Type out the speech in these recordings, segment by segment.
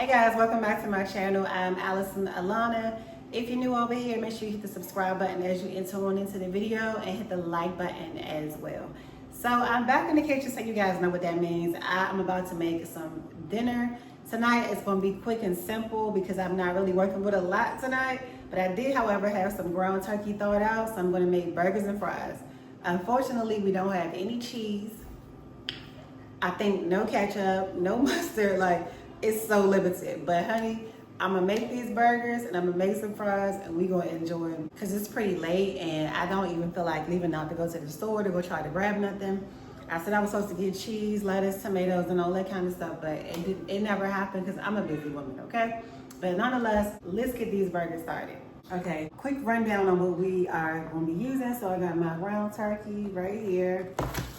Hey guys, welcome back to my channel. I'm Allison Alana. If you're new over here, make sure you hit the subscribe button as you enter on into the video and hit the like button as well. So I'm back in the kitchen so you guys know what that means. I'm about to make some dinner. Tonight it's going to be quick and simple because I'm not really working with a lot tonight. But I did, however, have some ground turkey thawed out, so I'm going to make burgers and fries. Unfortunately, we don't have any cheese. I think no ketchup, no mustard, like it's so limited. But honey, I'm gonna make these burgers and I'm gonna make some fries and we gonna enjoy them because it's pretty late and I don't even feel like leaving out to go to the store to go try to grab nothing. I said I was supposed to get cheese, lettuce, tomatoes, and all that kind of stuff, but it never happened because I'm a busy woman, okay? But nonetheless, let's get these burgers started. Okay, quick rundown on what we are going to be using. So I got my ground turkey right here.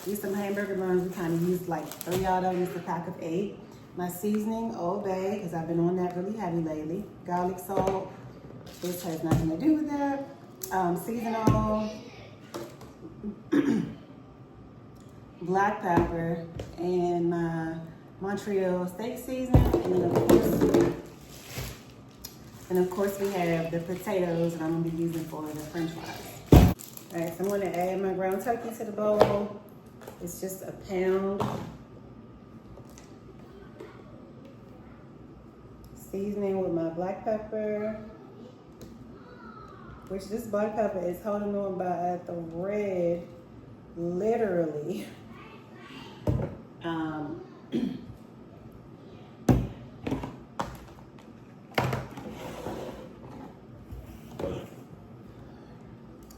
These some hamburger buns. We kind of used like 3 out of them. It's a pack of 8. My seasoning, OMG, because I've been on that really heavy lately. Garlic salt. This has nothing to do with that. Seasonal. Black pepper. And my Montreal steak seasoning. And of course we have the potatoes that I'm gonna be using for the french fries. All right, so I'm gonna add my ground turkey to the bowl. It's just a pound. Seasoning with my black pepper, which this black pepper is holding on by a thread, literally.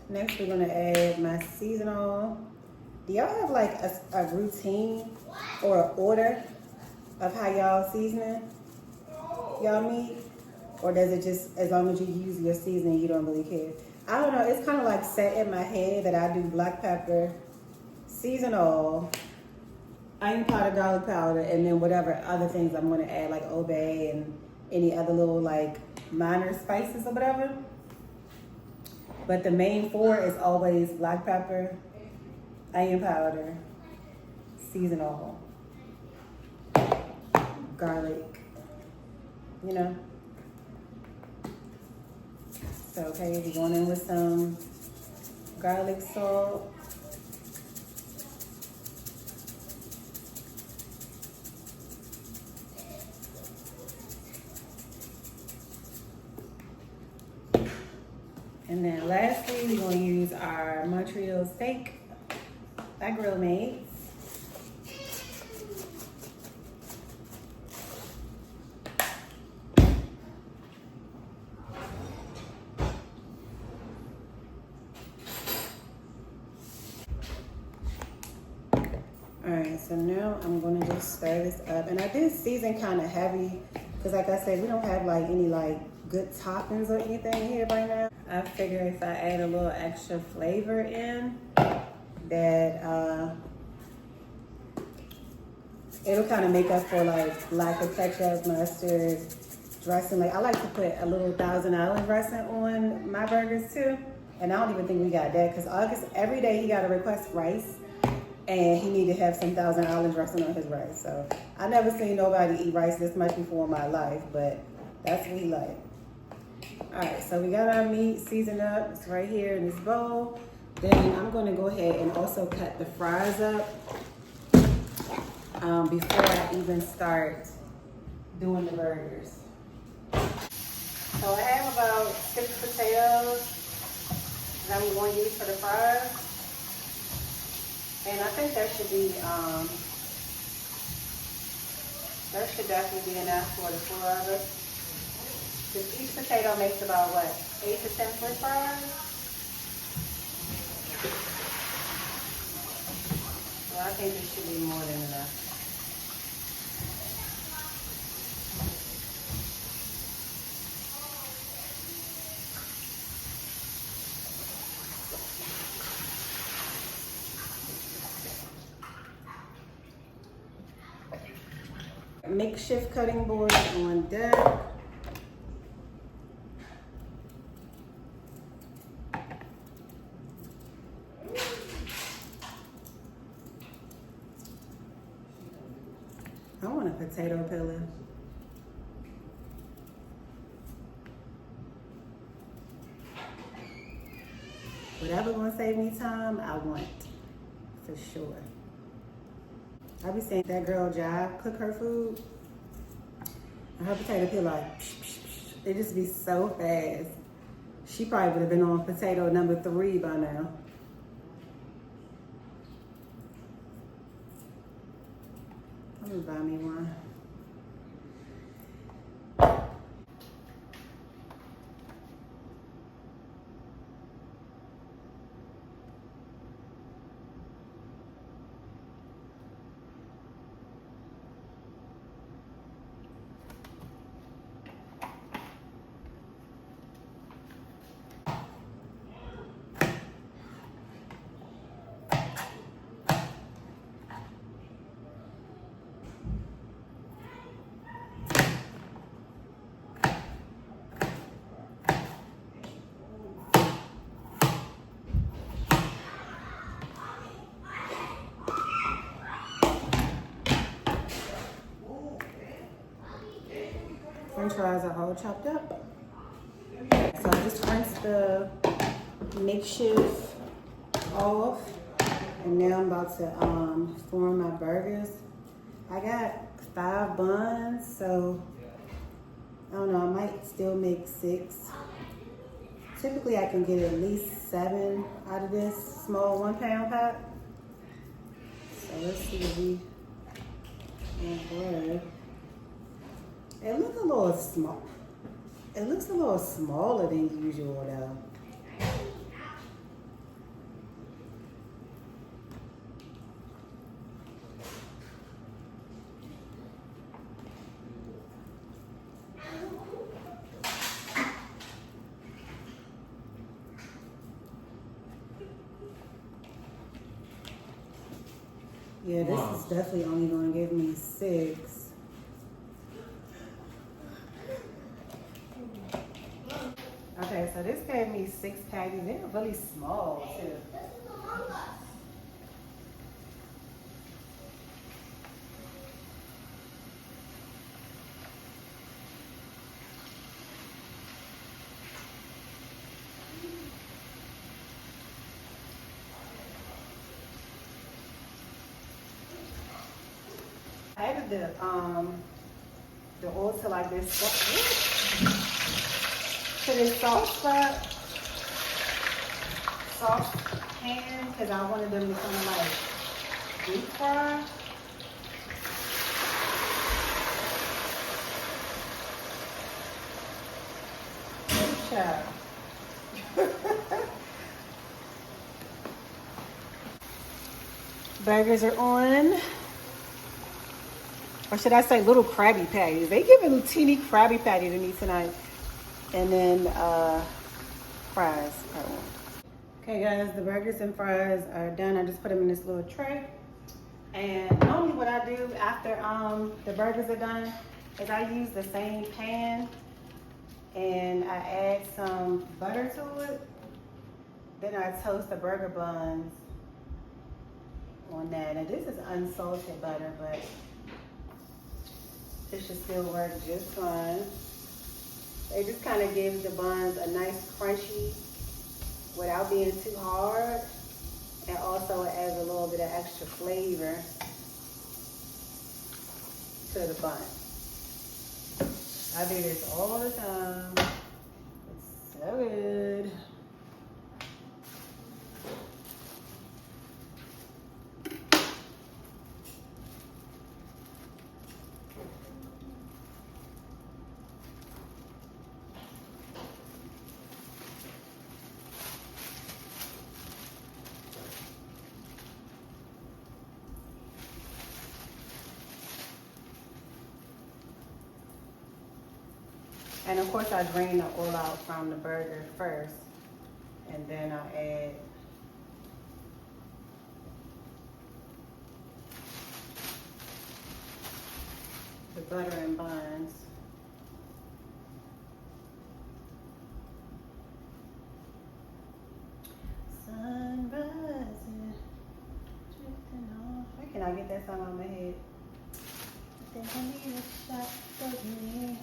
Next, we're gonna add my seasonal. Do y'all have like a routine or an order of how y'all seasoning y'all meat? Or does it just, as long as you use your seasoning, you don't really care? I don't know, it's kind of like set in my head that I do black pepper, seasonal, onion powder, garlic powder, and then whatever other things I'm gonna add, like OMG and any other little like minor spices or whatever. But the main 4 is always black pepper, onion powder, seasonal, garlic, you know. So, okay, we're going in with some garlic salt. And then lastly, we're going to use our Montreal steak that Grill made. Alright, so now I'm going to just stir this up. And I did season kind of heavy because like I said, we don't have like any like good toppings or anything in here right now. I figure if I add a little extra flavor in, that it'll kind of make up for like lack of ketchup, mustard, dressing. Like I like to put a little Thousand Island dressing on my burgers too. And I don't even think we got that because August, every day he got to request rice and he need to have some Thousand Island dressing on his rice. So I never seen nobody eat rice this much before in my life, but that's what he like. All right, so we got our meat seasoned up. It's right here in this bowl. Then I'm going to go ahead and also cut the fries up before I even start doing the burgers. So I have about 6 potatoes that I'm going to use for the fries. And I think that should be, that should definitely be enough for the 4 of it. Because each potato makes about, what, 8 to 10 french fries? So I think it should be more than enough. Makeshift cutting board on deck. I want a potato peeler. whatever gonna save me time, I want, for sure. I be saying that girl Jive cook her food, and her potato peel like, psh, psh, psh. It just be so fast. She probably would have been on potato number 3 by now. I'm gonna buy me one. French fries are all chopped up. So I just rinsed the makeshift off, and now I'm about to form my burgers. I got 5 buns, so I don't know, I might still make 6. Typically I can get at least 7 out of this small 1-pound pack. So let's see if we have bread. It looks a little small. It looks a little smaller than usual though. Yeah, this is definitely only gonna give me 6. Okay, so this gave me 6 patties. They're really small too. I added the oil to like this to this sauce pan because I wanted them to kind of like deep fry. Good job. Burgers are on. Or should I say little Krabby Patties? They give a little teeny Krabby Patty to me tonight. And then fries. Okay guys, the burgers and fries are done. I just put them in this little tray. And normally what I do after the burgers are done is I use the same pan and I add some butter to it. Then I toast the burger buns on that. And this is unsalted butter, but it should still work just fine. It just kind of gives the buns a nice crunchy without being too hard. And also it adds a little bit of extra flavor to the bun. I do this all the time. It's so good. And of course I drain the oil out from the burger first, and then I add the butter and buns. Sun rising, drifting off. Why can I get that song on my head? I think I need a shot of me.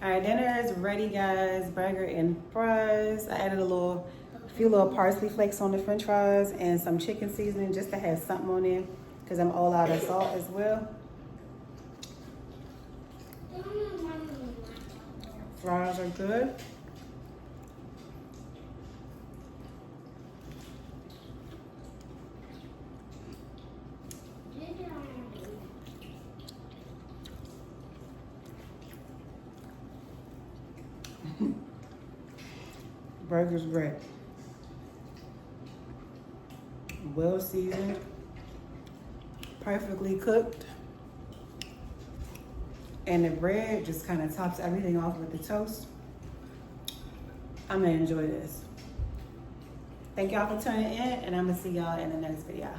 All right, dinner is ready, guys. Burger and fries. I added a few little parsley flakes on the french fries and some chicken seasoning just to have something on there because I'm all out of salt as well. Fries are good. Burger's great. Well seasoned, perfectly cooked. And the bread just kind of tops everything off with the toast. I'm gonna enjoy this. Thank y'all for tuning in, and I'm gonna see y'all in the next video.